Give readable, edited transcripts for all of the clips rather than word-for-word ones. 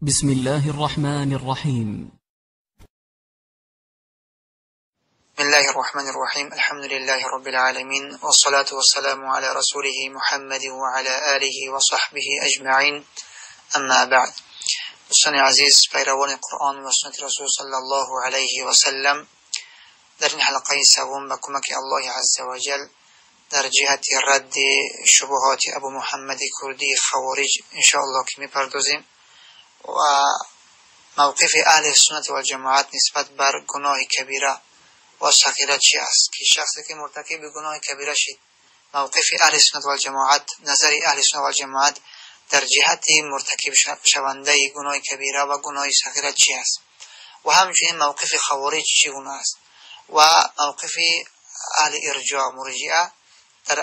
بسم الله الرحمن الرحيم. بسم الله الرحمن الرحيم. الحمد لله رب العالمين، والصلاة والسلام على رسوله محمد وعلى آله وصحبه أجمعين. أما بعد، دوستان عزیز، پیروان قرآن و سنت رسول صلی الله علیه و سلم، در این حلقه سوم با کمک الله عز و جل در جهت رد شبهات ابو محمد کردی خوارج ان شاء الله که میپردازیم و موقف اهل سنت و جماعت نسبت بر گناه کبیره و صغیره چی است، که شخصی که مرتکب گناه کبیره شد، موقف اهل سنت و جماعت، نظر اهل سنت و جماعت در جهت مرتکب شونده گناه کبیره و گناه صغیره چی است، و همچنین موقف خوارج چگونه است و موقف اهل ارجاء مرجئه در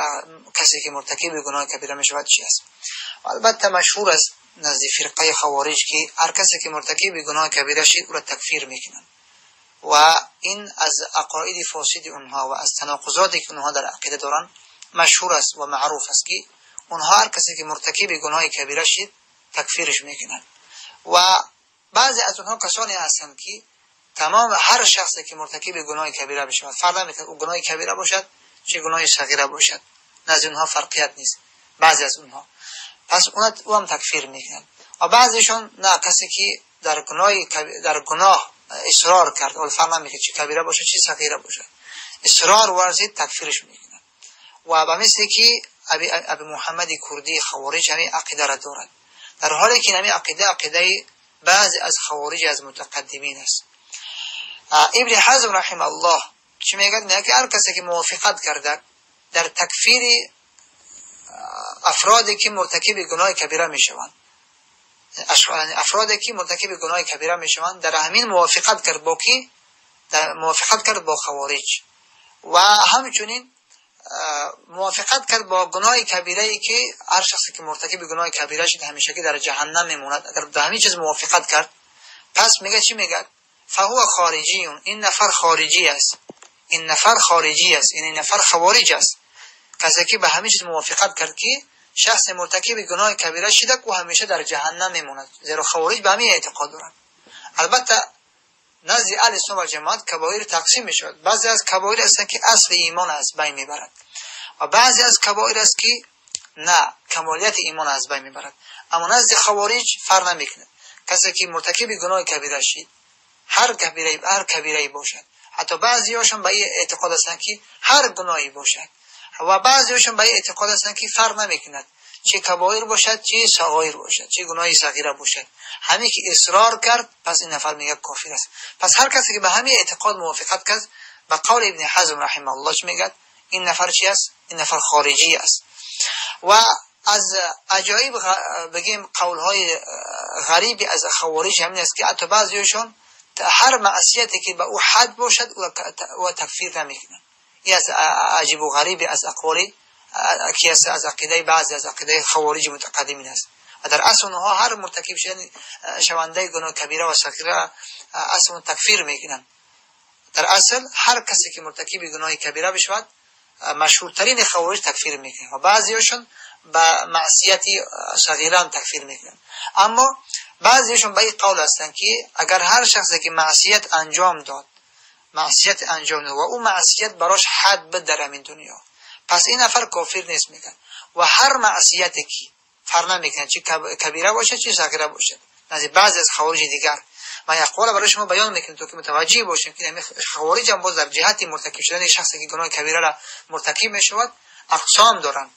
کسی که مرتکب گناه کبیره می شود چی است. البته مشهور است نزد فرقه خوارج که هر کسی که مرتکب گناه کبیره شد او را تکفیر میکنند و این از عقاید فاسد اونها و از تناقضاتی که اونها در عقیده دارن مشهور است و معروف است که اونها هر کسی که مرتکب گناه کبیره شد تکفیرش میکنند. و بعضی از اونها کسانی هستند که تمام هر شخصی که مرتکب گناه کبیره بشود، فرق نمیکنه او گناه کبیره باشد چه گناه صغیره باشد، نزد اونها فرقیت نیست. بعضی از اونها پس او هم تکفیر میکنند و بعضیشون نه، کسی که در گناه اصرار کرد، اول فرق نمیکنه چه کبیره باشه چه صغیره باشه، اصرار ورزید تکفیرش میکنند. و به مثل که ابی محمد کردی خوارج همین عقیده را دارد، در حالی که همین عقیده بعضی از خوارج از متقدمین است. ابن حزم رحمه الله چی میگه که هر کسی که موافقت کرده در تکفیر افرادی که مرتکب گناه کبیره میشوند، افرادی که مرتکب گناه کبیره میشوند، در همین موافقت کرد با کی؟ در موافقت کرد با خوارج. و همچنین موافقت کرد با گناه کبیره ای که هر شخصی که مرتکب گناه کبیره شد همیشگی در جهنم میموند. اگر در همین چیز موافقت کرد، پس میگه چی میگه؟ فهو خارجیون، این نفر خارجی است، این نفر خارجی است، یعنی این نفر خوارج است. کسی که به همین چیز موافقت کرد که شخص مرتکب گناه کبیره شده و همیشه در جهنم میموند، زیرا خوارج به همین اعتقاد دارند. البته نزد اهل سنت و جماعت کبایر تقسیم میشود. بعضی از کبایر هستند که اصل ایمان از بین میبرد و بعضی از کبایر است که نه، کمالیت ایمان از بین میبرد. اما نزد خوارج فرق نمیکنه. کسی که مرتکب گناه کبیره شد، هر کبیره باشد، حتی بعضی هاشون به این اعتقاد هستند که هر گناهی باشد، و بعضی هاشون به این اعتقاد هستند که فرق نمیکند چه کبایر باشد چه صغایر باشد چه گناهی صغیره باشد، همین که اصرار کرد پس این نفر میگه کافر است. پس هر کسی که به همین اعتقاد موافقت کرد، به قول ابن حزم رحمه الله میگه این نفر چی است؟ این نفر خارجی است. و از عجایب بگیم قولهای غریبی از خوارج همین است که حتی بعضیشون هر معصیتی که به او حد باشد او تکفیر نمیکنند. این از عجیب و غریبی از اقوالی که از عقیده بعضی از عقیده خوارج متقدمین است. و در اصل اونها هر مرتکب شونده گناه کبیره و صغیره اصلا تکفیر میکنند. در اصل هر کسی که مرتکب گناه کبیره بشود، مشهورترین خوارج تکفیر میکنند و بعضیشون به معصیتی صغیره هم تکفیر میکنند. اما بعضیشون به این قول هستند که اگر هر شخصی که معصیت انجام داد و او معصیت براش حد بد در همین دنیا، پس این نفر کافر نیست میگن. و هر معصیتی که فرق نمیکنه چه کبیره باشه چه صغیره باشه، نزد بعضی از خوارج دیگر ما اقوال برای شما بیان میکنیم تا که متوجه باشیم که خوارج هم باز در جهت مرتکب شدن شخصی که گناه کبیره را مرتکب میشود اقسام دارن.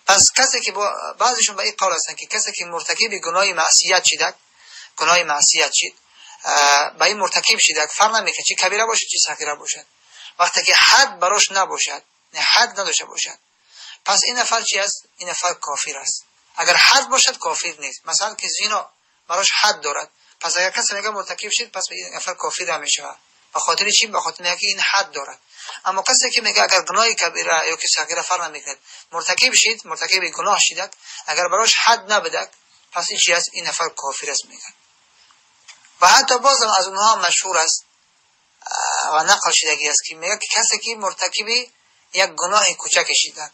پس کسی که بعضیشون به این قول هستن که کسی که مرتکب گناه معصیت شد به این مرتکب شده، فرق نمیکنه چه کبیره باشه چه صغیره باشه، وقتی که حد براش نباشد، نه حد نداشته باشد، پس این نفر چی است؟ این نفر کافر است. اگر حد باشد کافر نیست. مثلا که زنا براش حد دارد، پس اگر کسی میگه مرتکب شد پس این نفر کافر نمیشه. به خاطر چی؟ به خاطر اینکه این حد دارد. اما کسی که میگه اگر گناه کبیره یا که صغیره فرق نمیکنه، مرتکب گناه شد، اگر براش حد نبود، پس این چی است؟ این نفر کافر است میگن. و حتی بازم از اونها مشهور است و نقل شدگی است که میگه که کسی که مرتکب یک گناه کوچک شده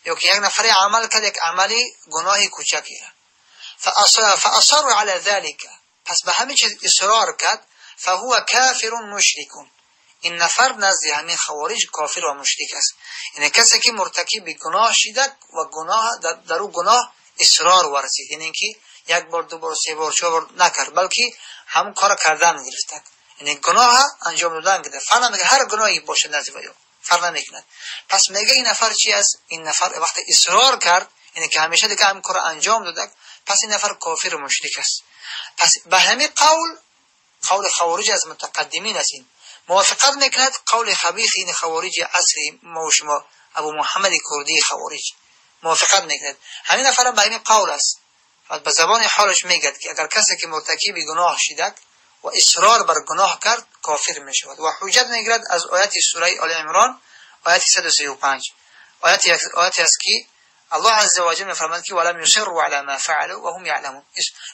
یا که یک نفر عمل کرد یک عملی گناه کوچکی، فاصر علی ذلك، پس به همین چیز اصرار کرد، فهو کافر مشرک. این نفر نزد همین خوارج کافر و مشرک است. یعنی کسی که مرتکب گناه شده و گناه در او گناه اصرار ورزید، یعنی که یک بار دو بار سه بار چهار بار نکرد، بلکه همون کار کردن گرفت، یعنی گناه انجام دادن گرفت. فرق نمیکنه هر گناهی باشه نزد او، فرق نمیکنه. پس میگه این نفر چی است؟ این نفر وقتی اصرار کرد، یعنی که همیشه دیگه همین کار انجام داده، پس این نفر کافر و مشرک است. پس به همین قول خوارج از متقدمین است. موافقت میکند قول خبیث این خوارج عصری ما و شما، ابو محمد کردی خوارج موافقت میکند. همین نفر به همین قول است. به زبان حالش میگد که اگر کسی که مرتکب گناه شده و اصرار بر گناه کرد کافر میشود. و حجت میگیرد از آیت سوره آل عمران آیت 135. آیتی است که الله عز و جل میفرماید که ولم یصروا علی ما فعلوا و هم یعلمون،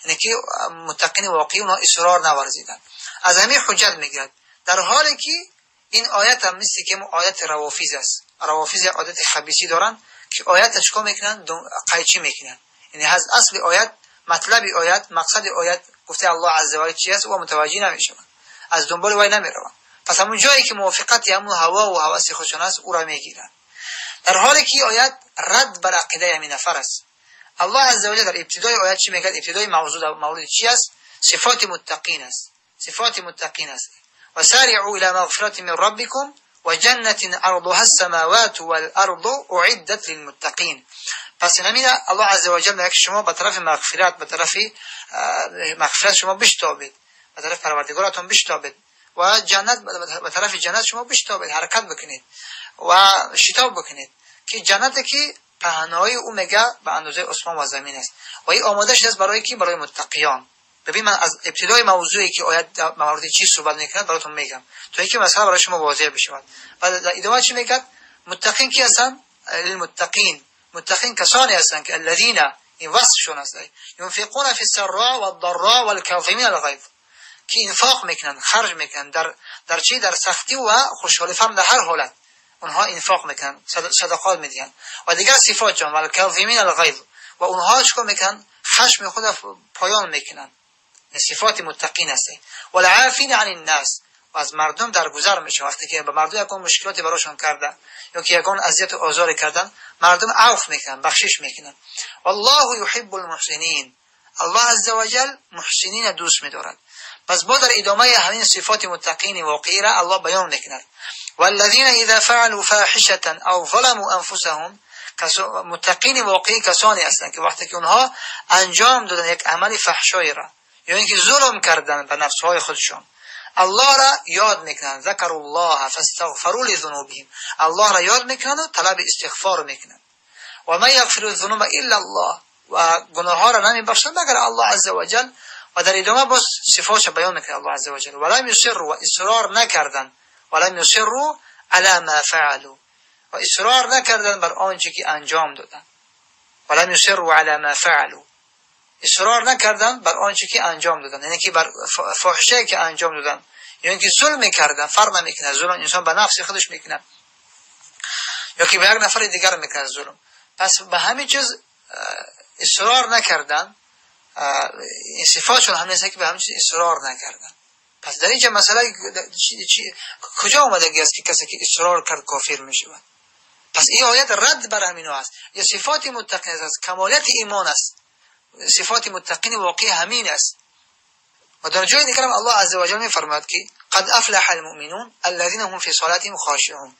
یعنی که متقین واقعی اصرار نورزیدند. از همین حجت میگیرد، در حالی که این آیت هم مثل که آیت روافیز است. روافیز عادت خبیثی دارن که آیت چیکار میکنن؟ قیچی میکنن. یعنی از اصل آیت، مطلب آیت، مقصد آیت گفته الله عز و جل چی است و متوجه نمیشون، از دنبال وای نمیرون. پس همون جایی که موافقت همون هوا و هوس خودشون است او را میگیرن، در حالی که آیت رد بر عقیده همین نفر است. الله عز و جل در ابتدای آیت چی میگه؟ ابتدای مورد چی است؟ صفات متقین است. صفات متقین است. و سارعوا الى مغفرة من ربكم و جنة عرضها السماوات والارض اعدت للمتقین. پس نمیده الله عز و جل میگه شما به طرف مغفرت، به طرف مغفرت شما بشتابید، به طرف پروردگارتون بشتابید و جنت، به طرف جنت شما بشتابید، حرکت بکنید و شتاب بکنید که جنت که پهنای او میگه به اندازه آسمان و زمین است و این آماده شده است برای کی؟ برای متقیان. ببین من از ابتدای موضوعی که آیت مورد چی صحبت میکنه براتون میگم تا اینکه مثلا برای شما واضح بشه. و در ادامه چی میگه؟ متقین کی هستن؟ المتقین، متقین کسانی هستند که الذين این وصفشون است ينفقون في السراء والضراء والكاظمين الغيظ، که انفاق میکنن، خرج میکنن در چی؟ در سختی و خوشحالی فرم، در هر حالت اونها انفاق میکنن، صدقات میدن. و دیگر صفات جان والكاظمين الغيظ، و اونها چیکار میکنن؟ خشم خود پایان میکنن. صفات متقین است. والعافین عن الناس، و از مردم درگذر میشه. وقتی که به مردم یکون مشکلاتی براشون کرده یا که یکون اذیت و آزار کردن، مردم عفو میکنن، بخشش میکنن. والله يحب المحسنین، الله عز و جل محسنین دوست می‌دارد. پس با در ادامه همین صفات متقین واقعی را الله بیان میکند. والذین اذا فعلوا فاحشة او ظلموا انفسهم، متقین واقعی کسانی هستند که وقتی که اونها انجام دادن یک عمل فحشایی را یا اینکه ظلم کردن به نفسهای خودشون، الله را یاد میکنن. ذکر الله فاستغفروا لذنوبهم، الله را یاد میکنن و طلب استغفار میکنن. و من یغفر الذنوب الا الله، و گناه ها را نمیبخشد مگر الله عز و جل. و در ادامه باز صفاتش بیان میکنه الله عز و جل. ولم یصروا، اصرار نکردن، ولم یصروا علی ما فعلوا، و اصرار نکردن بر آنچه که انجام دادن. ولم یصروا علی ما فعلوا، اصرار نکردن بر آنچه که انجام دادن، یعنی که بر فاحشه که انجام دادن، یعنی که ظلم کردن. فرق نمیکنه، ظلم انسان به نفس خودش میکنه یا که به یک نفر دیگر میکنه ظلم. پس به همین چیز اصرار نکردن، این صفاتشون همین است که به همین چیز اصرار نکردن. پس در اینجا مسئله کجا اومده است که کسی که اصرار کرد کافر میشه؟ پس این آیت رد بر همین است. یا صفات متقین است، کمالات ایمان است. صفات متقین واقعی همین است. و در جای دیگر الله عز و جل می‌فرماید که قد افلح المؤمنون الذين هم في صلاتهم خاشعون.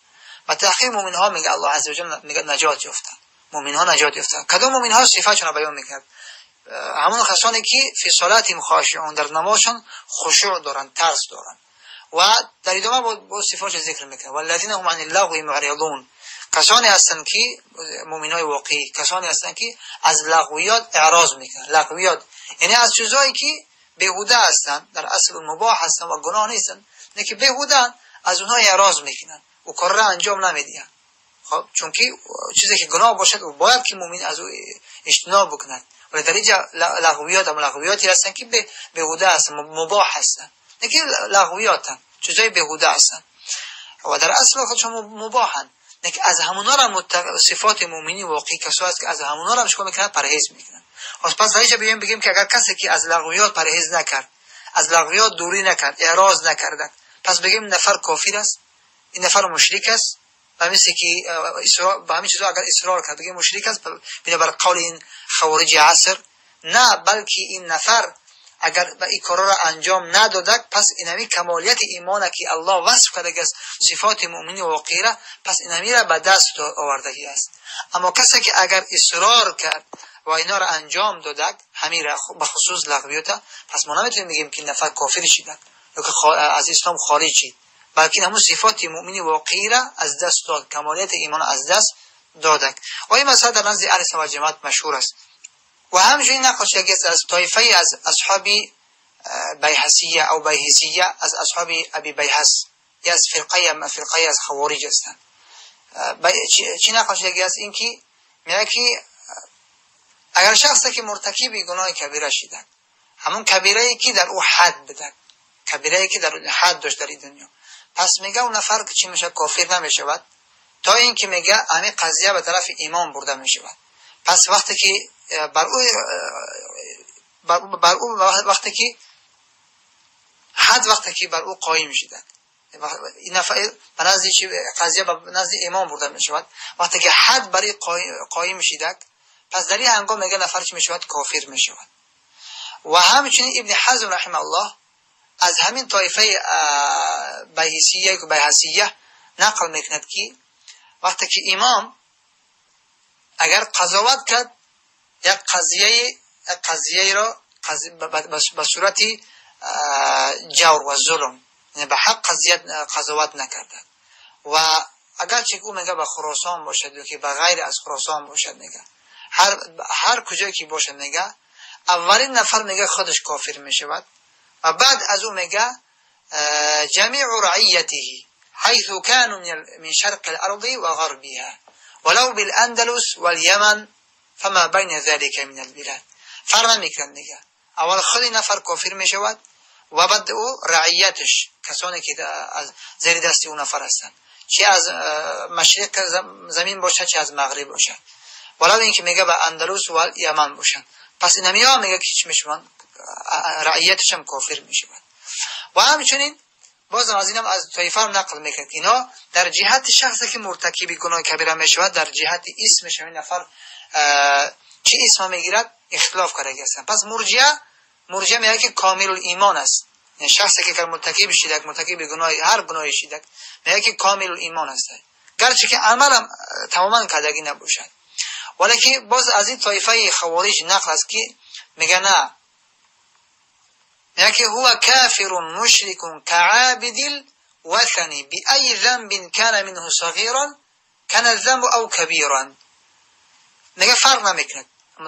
و تأخیر مؤمن ها میگه الله عز و جل میگه نجات یافتن، مؤمن ها نجات یافتن. کدام مؤمن ها؟ صفاتشون رو بیان میکرد. همون کسانی که فی صلاتهم خاشعون، در نمازشون خشوع دارن، ترس دارن. و در ادامه با صفاتش ذکر میکنه والذین هم عن اللغو معرضون، کسانی هستند که مؤمنای واقعی کسانی هستند که از لغویات اعراض میکنن. لغویات یعنی از چیزایی که بیهوده هستند، در اصل مباح هستند و گناه نیستند، نه که بیهوده، از اونها اعراض میکنن و کار را انجام نمیدن. خب چون که چیزی که گناه باشد و باید که مؤمن از او اجتناب بکند. ولی در اینجا لغویات هم لغویاتی هستند که بیهوده هستند، مباح هستند، نه که لغویات چیزای بیهوده هستند و در اصل خودشون مباحن. که از همونا را صفات مؤمنی واقعی کسایی است که از همونا را چیکار میکنن؟ پرهیز میکنن. پس اینجا بگیم که اگر کسی که از لغویات پرهیز نکرد از لغویات دوری نکرد، اعراض نکردند، پس بگیم نفر کافر است، این نفر مشرک است. و مثل که با همین چیزا اگر اصرار کرد بگیم مشرک است بنابر قول این خوارج عصر. نه، بلکه این نفر اگر به این کار را انجام ندادک، پس اینمی کمالیت ایمان که الله وصف کرده است صفات مؤمنی و غیره، پس اینمی را به دست آوردگی است. اما کسی که اگر اصرار کرد و اینا را انجام دادک، همین را به خصوص لغویات، پس ما نمیتونیم بگیم که نفر کافر شدند یا که از اسلام خارج شد، بلکه همون صفات مؤمنی و غیره از دست داد، کمالیت ایمان از دست دادک. و این مسئله در نزد اهل سنت و جماعت مشهور است. و همچنین نقل شده از طایفه از اصحاب بیحسیه او بیحسیه، از اصحاب ابی بیحس، یا از فرقه از خوارج هستند. چی نقل شده است؟ این که میگه که اگر شخصی که مرتکب گناه کبیره شده، همون کبیره که در او حد بده، کبیره که در حد داشت در این دنیا، پس میگه اون نفر که چی میشه؟ کافر نمیشود تا اینکه میگه همین قضیه به طرف ایمان برده میشود. پس وقتی که بر او وقتی که حد وقتی که بر او قایم شده، این نفر به نزد چی قضیه به نزد ایمان برده میشود، وقتی که حد برای قایم شده، پس در این هنگام میگه نفر چی میشود؟ کافر میشود. و همچنین ابن حزم رحمه الله از همین طایفه بیحسیه نقل میکند که وقتی که امام اگر قضاوت کرد یک قضیه را به صورت جور و ظلم، یعنی به حق قضاوت نکرده، و اگر چه او میگه به خراسان باشد یا که به غیر از خراسان باشد، میگه هر کجایی که باشد، میگه اولین نفر میگه خودش کافر میشود و بعد از او میگه جمیع رعیته حيث كانوا من شرق الارض و غربها ولو بالاندلس واليمن فما بين ذلك من البلاد. فرق میکنه، میگه اول خود نفر کافر میشود و بعد او رعیتش، کسانی که از زیر دست اون نفر هستند، چه از مشرق زمین باشد چه از مغرب باشد، ولو اینکه میگه به اندلس و یمن باشند. پس اینها میگه که چی میشوند؟ رعیتش هم کافر میشوند. و همچنین بازم از اینم از طایفه هم نقل میکنه اینا در جهت شخصی که مرتکب گناه کبیره میشود، در جهت اسمش همین نفر چه اسم میگیرد اختلاف کرده هستند. پس مرجئه میگه که کامل الایمان است، یعنی شخصی که مرتکب شده، مرتکب گناه هر گناهی شده، میگه که کامل الایمان است، گرچه که عملم تماما کردگی نباشد. ولی باز از این طایفه خوارج نقل است که میگه نه، میگه که هو کافر مشرک كعابد الوثن بأي ذنب كان منه صغيرا كان الذنب او كبيرا. میگه فرق نمیکنه.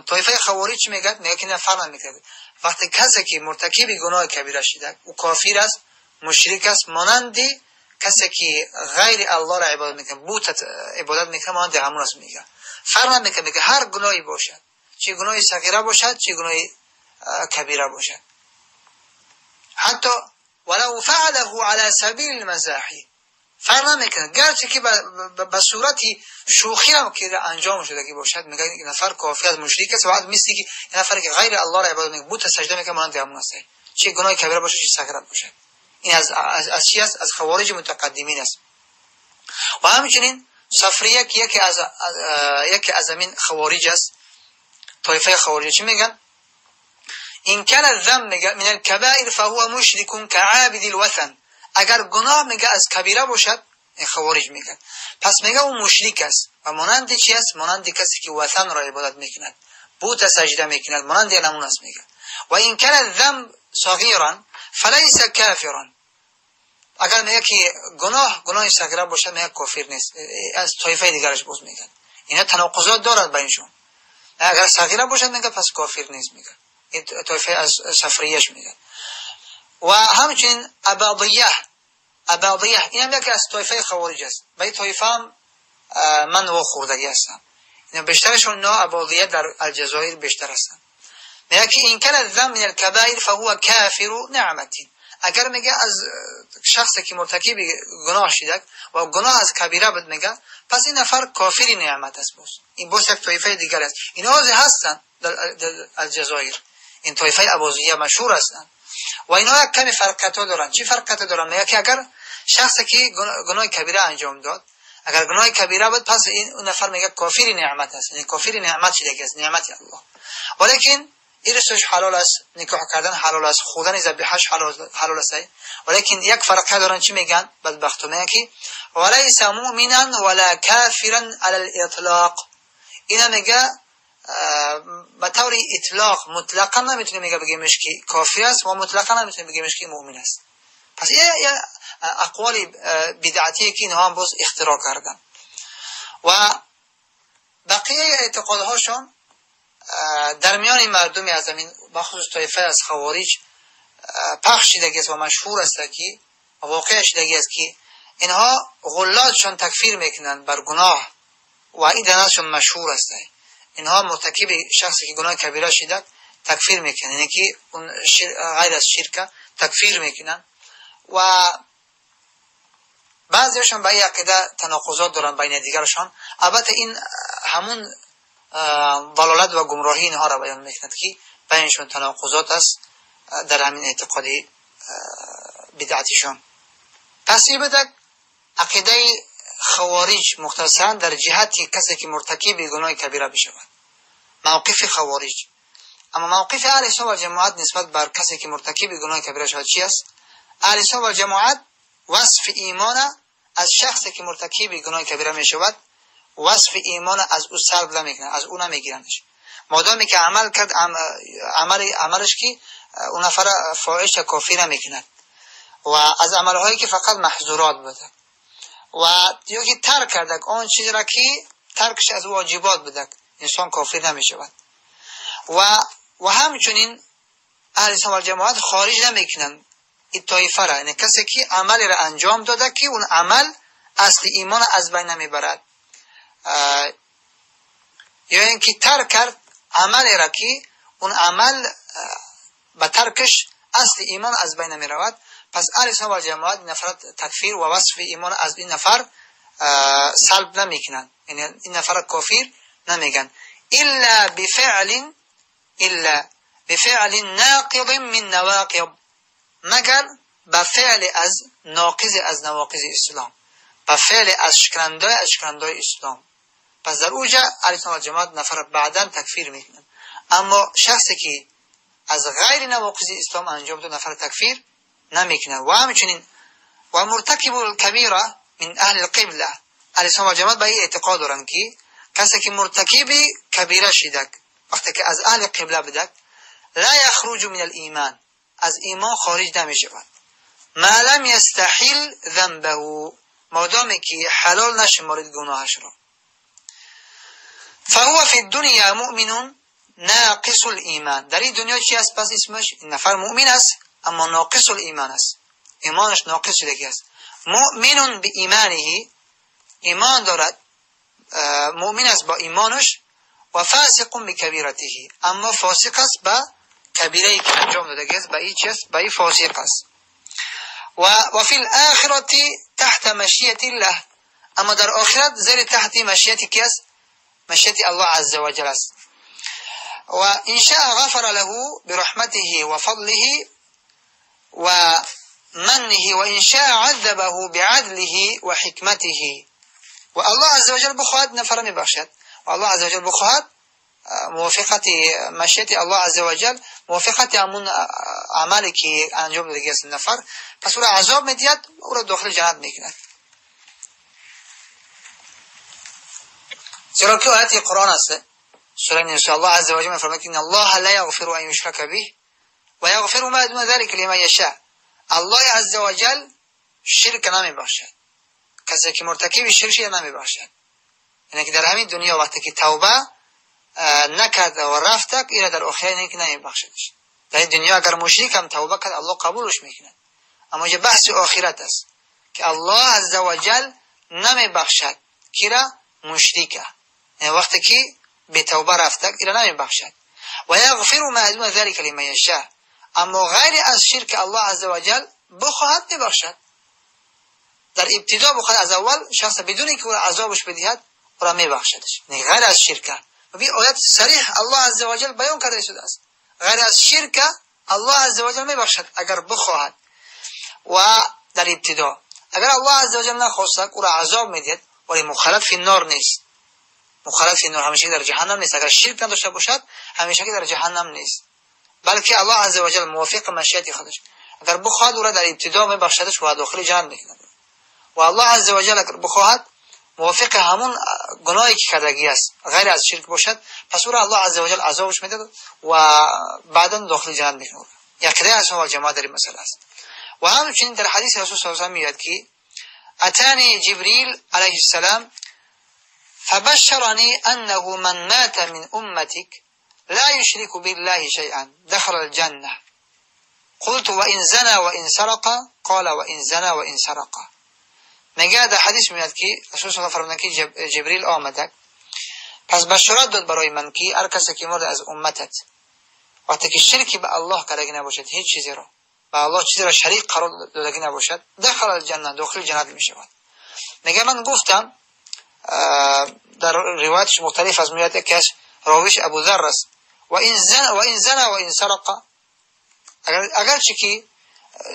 طایفه خوارج میگه که نه، فرق نمیکنه. وقتی کسی که مرتکب گناه کبیره شده او کافر است، مشرک است، مانندی کسی که غیر الله را عبادت میکنه، بت عبادت میکنه، مانند همون است. میگه فرق نمیکنه، میگه هر گناهی باشد، چه گناهی صغیره باشد چه گناهی کبیره باشد، حتی ولو فعله على سبیل المزاح، فرق نمیکنه، گرچه که به صورت شوخی هم که انجام شده باشد. میگه این نفر کافر است، مشرک است، و بعد مثلی که این نفر که غیر الله را عبادت میکنه، بت سجده میکنه، مانند همون است، چه گناهی کبیره باشه چه صغیره باشه. این از چی است؟ از خوارج متقدمین است. و همچنین صفریه که یکی از همین خوارج است، طایفه خوارج چی میگن؟ این کان الذنب من الكبائر فهو مشرك كعابد الوثن. اگر گناه میگه از کبیره باشد، این خوارج میگن، پس میگه اون مشرک است و مانند چی است؟ مانند کسی که وثن را عبادت میکند، بت سجده میکند، مانند همون است. میگه و این کان الذنب صغیرا فليس كافرا. اگر میگه که گناه صغیره باشد، میگه کافر نیست. از طایفه دیگرش باز میگن اینا تناقضات دارد بینشون. اگر صغیره باشد میگه پس کافر نیست. میگه این طایفه از صفریهش میگه. و همچنین اباضیه این هم یکی از طایفه خوارج است. به این طایفه هم من و خوردگی هستم. اینا بیشترشون نه اباضیه در الجزایر بیشتر هستن. میگه که این کان الذنب من الكبائر فهو کافر نعمتی. اگر میگه از شخصی که مرتکب گناه شده و گناه از کبیره بود، میگه پس این نفر کافر نعمت است. این باز یک طایفه دیگر است. اینا هستن در الجزایر، این طایفه اباضیه مشهور هستند. و اینا یک کمی فرقیت دارن. چی فرقیت دارن؟ میگه که اگر شخصی که گناه کبیره انجام داد، اگر گناه کبیره بود، پس اون نفر میگه کافر نعمت است. یعنی کافر نعمت چی دیگه است؟ نعمت الله. ولیکن ارثش حلال است، نکاح کردن حلال است، خودن ذبیحه‌اش حلال است. ولیکن یک فرق دارن. چی میگن؟ بدبختو میگن که وليس مؤمنا ولا كافرا على الاطلاق. اینا میگه به طور اطلاق مطلقا نمیتونه میگه بگیمش که کافر است و مطلقا نمیتونه بگیمش که مؤمن است. پس یه اقوال بدعتی که اینها هم باز اختراع کردن و بقیه اعتقادهاشون در میان مردم از زمین بخصوص طایفه از خوارج پخش شده است و مشهور است که واقع شده است که اینها غلاتشون تکفیر میکنند بر گناه و این دنازشون مشهور است. اینها مرتکب شخصی که گناه کبیره شده تکفیر میکنند، یعنی که اون غیر از شرک تکفیر میکنند و بعضیشون به این عقیده تناقضات دارن بین دیگرشون. البته این همون ضلالت و گمراهی اینها را بیان میکند که بینشون تناقضات است در همین اعتقادی بدعتیشون. پس این بدک عقیده خوارج مختصرا در جهتی کسی که مرتکب گناه کبیره بشود، موقف خوارج. اما موقف اهل سنت و جماعت نسبت بر کسی که مرتکب گناه کبیره شود چی است؟ اهل سنت و جماعت وصف ایمان از شخصی که مرتکب گناه کبیره می شود، وصف ایمان از او سلب نمیکنند، از او نمیگیرندش. مادامی که عمل کرد عملش که اون نفر فاحش کافر نمیکند و از عملهایی که فقط محظورات بوده و یا که ترک کرد اون چیزی را که ترکش از واجبات بوده، انسان کافر نمی شود. و همچنین اهل سنت و جماعت خارج نمیکنند این طایفه را، یعنی کسی که عملی را انجام داده که اون عمل اصل ایمان از بین نمیبرد، یا اینکه ترک کرد عملی را که اون عمل به ترکش اصل ایمان از بین نمیرود. پس اهل سنت و جماعت نفر تکفیر و وصف ایمان از این نفر سلب نمیکنند، یعنی این نفر کافر نمیگن الا بفعل ناقض من نواقض، مگر به فعل از ناقض از نواقض اسلام، به فعل از شکنندای اسلام. پس در اوجا اهل سنت و جماعت نفر بعداً تکفیر میکنند. اما شخصی که از غیر نواقض اسلام انجام داد نفر تکفیر نمیکنند. و همچنین و مرتکب الکبیره من اهل القبله، اهل سنت و جماعت به این اعتقاد دارند که کسی که مرتکب کبیره شده وقتی که از اهل قبله بده لا یخرج من الایمان، از ایمان خارج نمیشود، ما لم یستحل ذنبه، مادامی که حلال نشمارید گناهش را. فهو فی الدنیا مؤمن ناقص الایمان، در این دنیا چی است؟ پس اسمش این نفر مؤمن است اما ناقص الایمان است، ایمانش ناقص شده است. مؤمن به ایمانه، ایمان دارد، مؤمن است با ایمانش، و فاسق به کبیرته، اما فاسق است با کبیره که انجام داده است، با این چیز با این فاسق است. و فی الاخرة تحت مشیت الله، اما در آخرت زیر تحت مشیتی که است؟ مشیت الله عز و جل است. و ان شاء غفر له برحمته و فضله و منه و ان شاء عذبه بعدله و حکمته، و الله عز و جل بخواهد نفر میبخشد و الله عز و جل بخواهد موافقت مشیت الله عز و جل، موافقت همون عملی که انجام داده است نفر، پس او را عذاب میدهد، او را داخل جنت میکند. چرا که آیت قرآن است سوره نساء، الله عز و جل میفرماید ان الله لا یغفر ان یشرک به و یغفر ما دون ذلك لمن یشاء. الله عز و جل شرک نمیبخشد، کسی که مرتکب شرک نمیبخشد، یعنی که در همین دنیا وقتی که توبه نکرد و رفت اینا در آخرت نمیبخشدش. در این دنیا اگر مشرک هم توبه کرد الله قبولش میکنه، اما جه بحث آخرت است که الله عز و جل نمیبخشد کی را؟ مشرکه، یعنی وقتی که به توبه رفت اینا نمیبخشد. و یغفر ما دون ذلك لمن یشاء، اما غیر از شرک الله عز و جل بخواهد میبخشد. در ابتدا بخواهد از اول شخص بدون اینکه او را عذابش بدهد او را میبخشدش، یعنی غیر از شرک. و این آیت صریح الله عز و جل بیان کرده شده است، غیر از شرک الله عزوجل میبخشد اگر بخواهد. و در ابتدا اگر الله عزوجل نخواست او را عذاب میدهد، ولی مخلد فی النار نیست. مخلد فی النار همیشه در جهنم نیست. اگر شرک نداشته باشد همیشه در جهنم نیست، بلکه الله عزوجل موافق مشیت خودش اگر بخواهد او را در ابتدا میبخشدش و داخل جنت میکند. و الله عزوجل اگر بخواهد موافق همون گناهی که کردگی است غیر از شرک باشد، پس او را الله عزوجل عذابش میده و بعدا داخل جنت میکنه. یقین از اهل جماعت در این مسئله است. و همچنین در حدیث رسول صلی الله علیه و آله میاد که اتانی جبریل علیه السلام فبشرني انه من مات من امتك لا يشرك بالله شيئا دخل الجنه. قلت وان زنى وان سرق قال وان زنى وان سرق. میگه در حدیث میاد که رسول الله فرمودند که جبریل آمد پس بشارت داد برای من که هر کسی که مرد از امتت وقتی که شرکی به الله کرده نباشد، هیچ چیزی رو به الله چیزی را شریک قرار داده نباشد، داخل الجنه داخل جنت می شود. میگه من گفتم در روایتش مختلف از میاد که راویش ابو ذر است و این زنا و این سرق، اگر چه که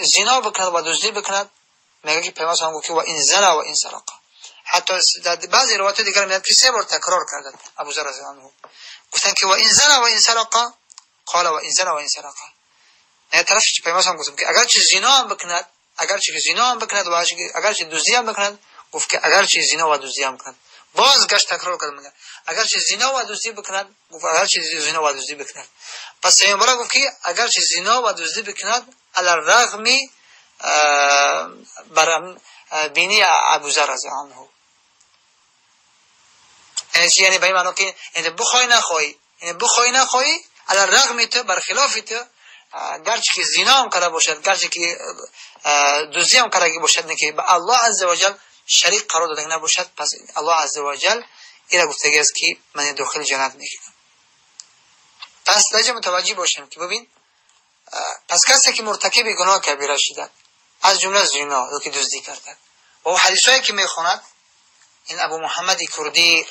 زنا بکند و دزدی بکند، میگه که پیامبر هم گفت که و این زنا و این سرق. حتی در بعضی روایات دیگر میاد که 3 بار تکرار کردند ابو ذر رضی الله عنه، گفتن که و این زنا و این سرق قال و این زنا و این سرق. نه طرفش پیامبر هم گفت که اگر چه زنا هم بکند، اگر چه زنا هم بکند و اگر چه دزدی هم بکند، گفت که اگر چه زنا و دزدی هم بکند. باز گشت تکرار کرد میگه اگر چه زنا و دزدی بکند، گفت اگر چه زنا و دزدی بکند. پس پیامبر گفت که اگر چه زنا و دزدی بکند علی الرغم برام بینی ابو ذر رضی الله عنه. یعنی به معنی که این بخوای نخوای علی الرغم تو برخلاف تو گرچه که زنا هم کرده باشد، گرچه که دزدی هم کرده باشد، نه که به الله عزوجل شریک قرار داده نباشد، پس الله عزوجل این را گفته است که من داخل جنت میکنم. پس لازم متوجه باشیم که ببین پس کسی که مرتکب گناه کبیره شده از جمله زنا یا که دزدی کرده و حدیثایی که میخواند این ابو محمد کردی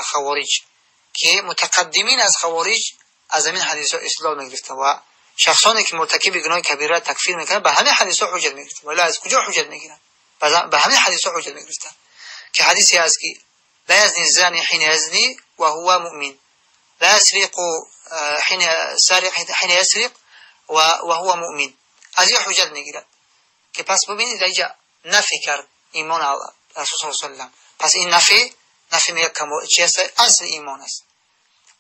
خوارج که متقدمین از خوارج از همین حدیثا استدلال میگرفتن و شخصانی که مرتکب گناه کبیره تکفیر میکنن به همین حدیثا حجت میگرفتن. ولی از کجا حجت میگیرن؟ به همین حدیثا حجت میگرفتن که حدیثی هست که لا یزنی الزانی حین یزنی و هو مؤمن، لا یسرق حین یسرق و هو مؤمن. از این حجت میگیرن که پس ببینید اینجا نفی کرد ایمان رسول الله صلی الله علیه و پس این نفی میگه چی است؟ اصل ایمان است.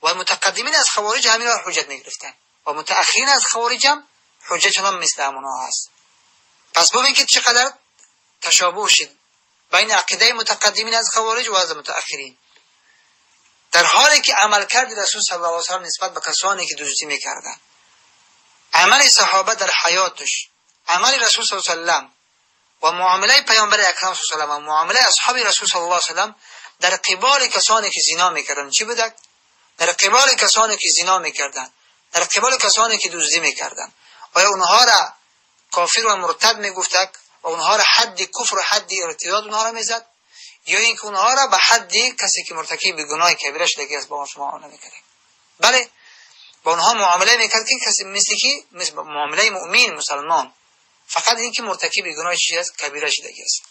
و متقدمین از خوارج همین را حجت میگرفتن و متأخرین از خوارج هم حجتشون مثل همونها هست. پس ببین که چقدر تشابه شد بین عقیده متقدمین از خوارج و از متأخرین، در حالی که عمل کرد رسول صلی الله علیه و سلم نسبت به کسانی که دزدی میکردن، عمل صحابه در حیاتش، عمل رسول صلی الله علیه و سلم و معامله پیامبر اکرم صلی الله علیه و سلم و معامله اصحاب رسول صلی الله علیه و سلم در قبال کسانی که زنا میکردن چی بوده؟ در قبال کسانی که زنا میکردن، در قبال کسانی که دزدی میکردن، آیا اونها را کافر و مرتد میگفتند و اونها را حد کفر و حد ارتداد اونها را میزد، یا اینکه اونها را به حد کسی که مرتکب گناه کبیره شده است با شما معامله میکرد؟ بله، با اونها معامله میکرد که کسی مثل معامله مؤمن مسلمان، فقط اینکه مرتکب گناه چیزی است کبیره شده است.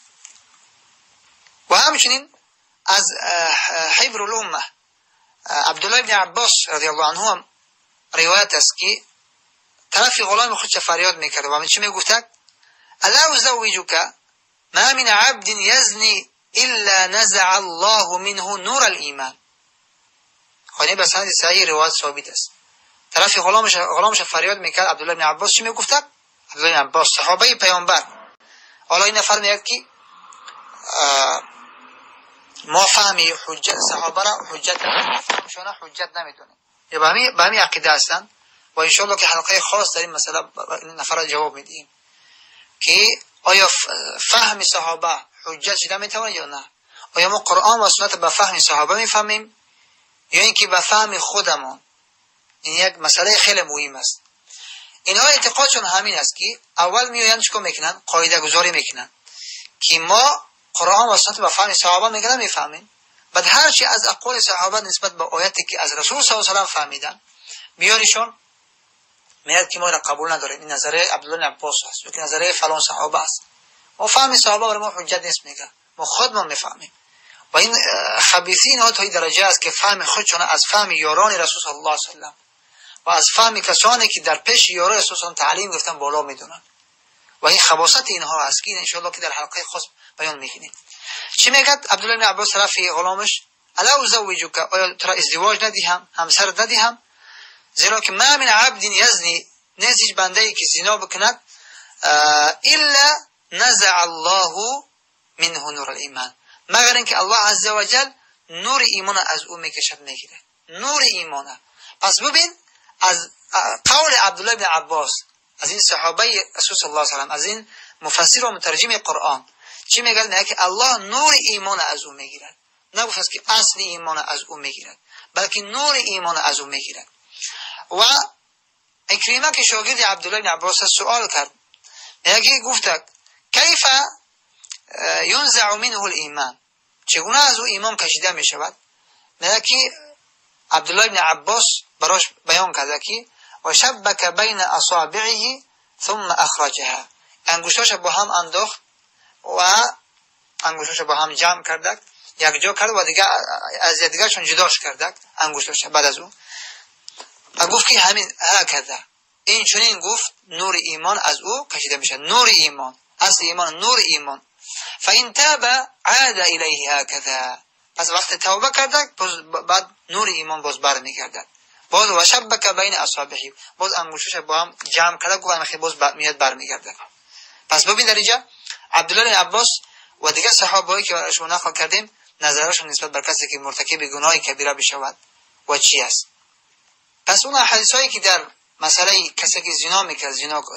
و همچنین از حبر الامه عبدالله ابن عباس رضی الله عنه هم روایت است که طرف غلام خودش فریاد میکرد و چی میگفت؟ الا ازوجک ما من عبد یزنی الا نزع الله منه نور الایمان. خانه به سند صحیح روایت ثابت است. طرف غلامش فریاد میکرد. عبدالله ابن عباس چی میگفت؟ عبدالله ابن عباس صحابه پیامبر، حالا این نفر میگه که ما فهمی حجت صحابه را حجت شما حجت نمیدونیم، یا به همین عقیده هستن و ان شاء الله که حلقه خاص در این مسئله نفر جواب میدیم که آیا فهم صحابه حجت شده میتونه یا نه؟ آیا ما قرآن و سنت به فهم صحابه میفهمیم یا اینکه به فهم خودمون؟ این یک مسئله خیلی مهم است. اینها اعتقادشون همین است که اول میآیند چیکار میکنن؟ قاعده گذاری میکنن که ما قرآن و سنت به فهم صحابه میفهمیم، بعد هر چی از اقوال صحابه نسبت به آیاتی که از رسول صلی الله علیه و سلم فهمیدن بیاریشون میاد که ما را قبول نداریم، این نظریه عبدالله بن عباس است یا که نظریه فلان صحابه است. ما فهم صحابه برای ما حجت نیست میگه، ما خودمان میفهمیم. و این خبیثین ها تا این درجه است که فهم خودشون از فهم یاران رسول الله صلی الله علیه و سلم و از فهم کسانی که در پیش یاران رسول الله تعلیم گرفتن بالا میدونن. و این خباثت اینها است که ان شاء الله که در حلقه خاص بیان میکنیم. چی میگه عبدالله بن عباس طرف غلامش؟ الا ازوجک، آیا ترا ازدواج ندیهم، همسر ندیهم؟ زیرا که ما من عبد یزنی، نیست هیچ بنده‌ای که زنا بکند الا نزع الله منه نور الایمان، مگر اینکه الله عزوجل نور ایمان از او میکشد میگیره، نور ایمان. پس ببین از قول عبدالله بن عباس، از این صحابه رسول الله صلی الله علیه و سلم، از این مفسر و مترجم قرآن چی میگه؟ میگه که الله نور ایمان از او میگیرد، نگفت که اصل ایمان از او میگیرد، بلکه نور ایمان از او میگیرد. و اکریمه که شاگرد عبدالله بن عباس سوال کرد، میگه گفت کیف ینزع منه الایمان، چگونه از او ایمان کشیده می شود؟ میگه که عبدالله بن عباس براش بیان کرده که و شبک بین اصابعه ثم اخرجها، انگشتاش با هم انداخت و انگشتاش با هم جمع کرد، یک جا کرد و دیگه از دیگهشون جداش کرد انگشتاش. بعد از اون و گفت که همین هکذا، این چنین گفت نور ایمان از او کشیده میشه، نور ایمان، اصل ایمان نور ایمان. فإن تاب عاد الیه هكذا، پس وقت توبه کرده بعد نور ایمان باز برمیگردد. باز و شبک بین اصابعه، باز انگشتش با هم جمع کرده گفت خیلی باز میاد برمیگرده. پس ببین در اینجا عبدالله بن عباس و دیگه صحابه‌ای که شما نقل کردیم نظرشون نسبت بر کسی که مرتکب گناه کبیره بشود و چی است. پس اون حدیثایی که در مسئله کسی که زنا میکنه،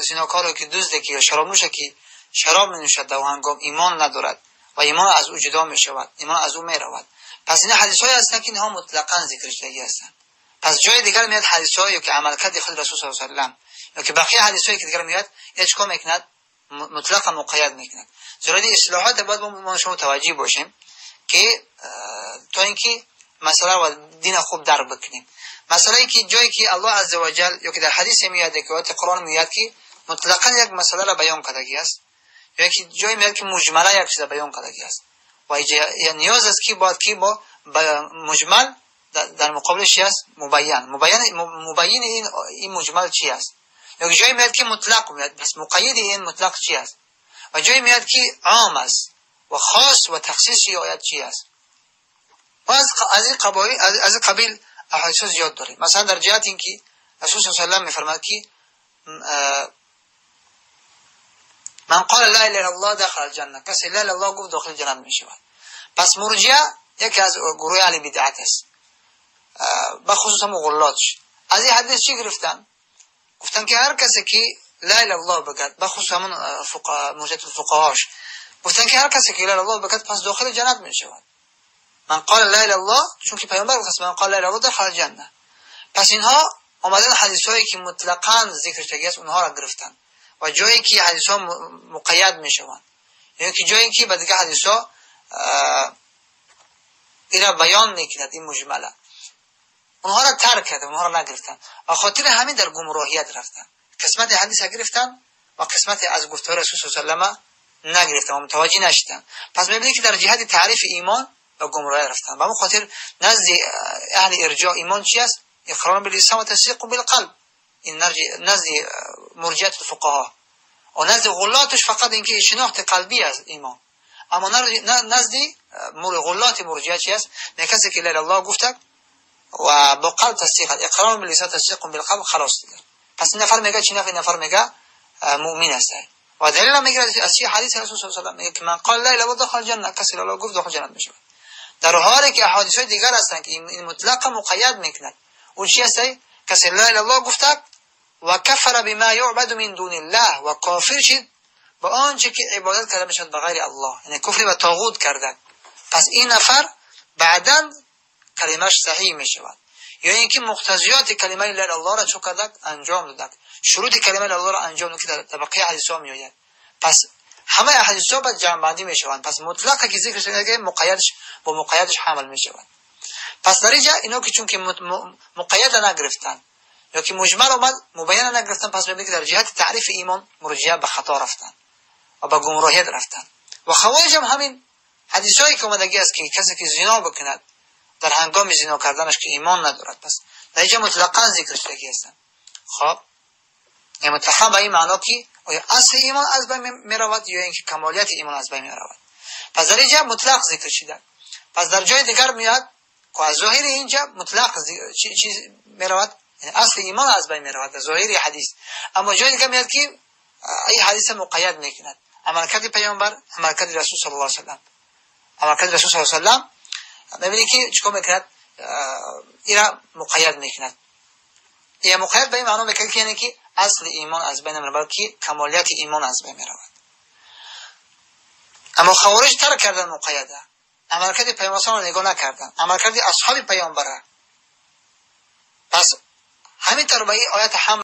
زناکاری که دزده که شراب نوشه که شراب نوشد و هنگام ایمان ندارد و ایمان از او جدا میشود، ایمان از او میرود، پس این حدیثایی هستن که اینها مطلقاً ذکر شده هستند. پس جای دیگر میاد حدیثایی که عملکرد خود رسول صلی الله علیه و سلم یا که بقیه حدیثایی که دیگر میاد هیچ کم میکند، مطلقاً مقید میکند. زیرا این اصطلاحات باید ما شما توجه باشیم که تا اینکه مسئله و دین خوب در بکنیم. مسئله که جایی که الله عزوجل یا که در حدیث میاد که آیات قرآن میاد که مطلقاً یک مسئله را بیان کردگی است، یا که جایی میاد که مجمله یک چیز بیان کردگی است و نیاز است که باید که با مجمل در مقابلش چی است؟ مبین این مجمل چی است. یا جایی میاد که مطلق میاد، بس مقید این مطلق چی است. و جایی میاد که عام است و خاص و تخصیص آیات چی است. و از قبیل احادیث زیاد داریم. مثلا در جهت این که رسول صلی الله علیه و سلم میفرماد که من قال لا اله الا الله دخل الجنه، کسی لا اله الا الله گفت داخل جنت میشود. پس مرجئه یکی از گروه اهل بدعت است، بخصوص مغلاتش. از این حدیث چی گرفتن؟ گفتن که هر کسی که لا اله الا الله بگد، بخصوص همون مرجئه الفقهاش، گفتن که هر کسی که لا اله الا الله بگد پس داخل جنت میشود. من قال لا اله الا الله، چون که پیامبر گفت من قال لا اله الا الله دخل الجنه. پس اینها اومدن حدیثایی که مطلقاً ذکر شده است اونها را گرفتن و جایی که حدیثا مقید میشوند، یعنی که جایی که بعد دیگه حدیثا اینا بیان میکند این مجمله، اونها را ترک کردن، اونها را نگرفتن و خاطر همین در گمراهیت رفتن. قسمت حدیث گرفتن و قسمت از گفتار رسول صلی الله علیه و سلم نگرفتن و متوجه نشدن. پس میبینید که در جهت تعریف ایمان و گمراهی رفتن. و همون خاطر نزد اهل ارجاء ایمان چی است؟ اقرار باللسان و تصدیق بالقلب. این نزد مرجئه الفقها و نزد غلاتش فقط اینکه شناخت قلبی از ایمان. اما نزد غلات مرجئه چی است؟ کسی که لا اله الا الله گفته و با قلب تصدیق، اقرار باللسان تصدیق بالقلب، خلاص دیگه. پس این نفر میگه چی؟ نفر میگه مؤمن است. و دلیل میگه از چی؟ حدیث رسول صلی الله علیه و سلم میگه که من قال لا اله الا الله دخل الجنه، کسی لا اله الا الله گفت داخل جنت میشه. در حالی که احادیث دیگر هستند که این مطلقا مقید میکنند. اون چی است؟ کسی لا اله الا الله گفته و کفر بما یعبد من دون الله، و کافر شد با آنچه که عبادت کرده میشد بغیر الله، یعنی کفر به طاغوت کرده. پس این نفر بعداً کلمش صحیح میشود، یا اینکه مقتضیات کلمه لا اله الا الله را چو کرده انجام داد، شروط کلمه لا اله الا الله را انجام داد که در طبقه حدیثا میآید. پس همه حدیثا با جمع بندی میشوند. پس مطلقه که ذکر شده که مقیدش حمل میشود. پس در اینجا اینا که چون که مقید نگرفتن یا که مجمل اومد مبین نگرفتن، پس ببینید که در جهت تعریف ایمان مرجئه به خطا رفتن و به گمراهی رفتن. و خوارج هم همین حدیثایی که اومدگی است که کسی که زنا بکند در هنگام زنا کردنش که ایمان ندارد، پس در اینجا مطلقاً ذکر شده هستند. خب این مطلقاً به این معنا که آیا اصل ایمان از بین می رود یا اینکه کمالیت ایمان از بین می رود. پس در اینجا مطلق ذکر شده. پس در جای دیگر میاد که از ظاهر اینجا مطلق چیز می رود، اصل ایمان از بین می رود در ظاهر حدیث. اما جای دیگر میاد که این حدیث مقید میکند عملکرد پیامبر، عملکرد رسول صلی الله علیه و سلم. عملکرد رسول صلی الله علیه و سلم ببینید که چیکار میکند، اینا مقید میکند. این مقید به این معنا میکنه که یعنی که اصل ایمان از بین میرود، که کمالیت ایمان از بین میرود. اما خوارج ترک کردن مقیده، عملکرد پیامبر رو نگاه نکردن، عملکرد اصحاب پیامبر. پس همین طور به این آیت هم